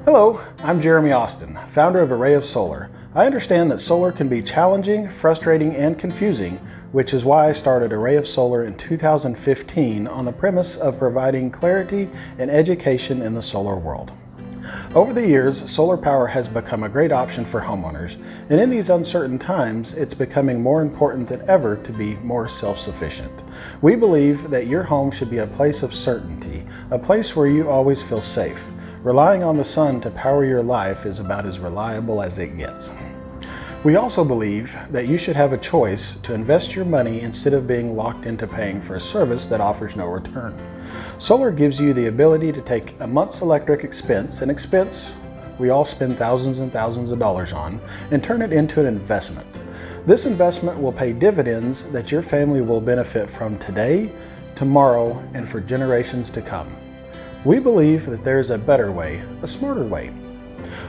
Hello, I'm Jeremy Austin, founder of Array of Solar. I understand that solar can be challenging, frustrating, and confusing, which is why I started Array of Solar in 2015 on the premise of providing clarity and education in the solar world. Over the years, solar power has become a great option for homeowners, and in these uncertain times, it's becoming more important than ever to be more self-sufficient. We believe that your home should be a place of certainty, a place where you always feel safe. Relying on the sun to power your life is about as reliable as it gets. We also believe that you should have a choice to invest your money instead of being locked into paying for a service that offers no return. Solar gives you the ability to take a month's electric expense, an expense we all spend thousands and thousands of dollars on, and turn it into an investment. This investment will pay dividends that your family will benefit from today, tomorrow, and for generations to come. We believe that there is a better way, a smarter way.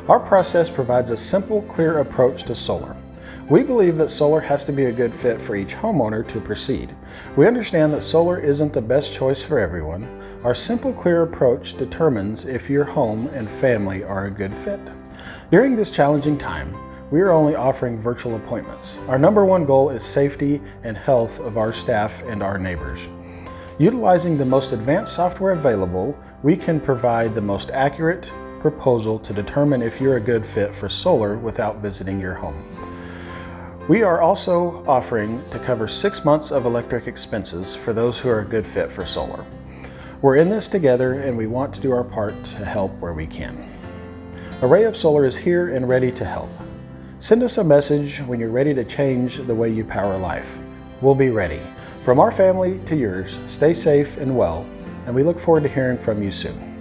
Our process provides a simple, clear approach to solar. We believe that solar has to be a good fit for each homeowner to proceed. We understand that solar isn't the best choice for everyone. Our simple, clear approach determines if your home and family are a good fit. During this challenging time, we are only offering virtual appointments. Our number one goal is safety and health of our staff and our neighbors. Utilizing the most advanced software available, we can provide the most accurate proposal to determine if you're a good fit for solar without visiting your home. We are also offering to cover 6 months of electric expenses for those who are a good fit for solar. We're in this together and we want to do our part to help where we can. Array of Solar is here and ready to help. Send us a message when you're ready to change the way you power life. We'll be ready. From our family to yours, stay safe and well, and we look forward to hearing from you soon.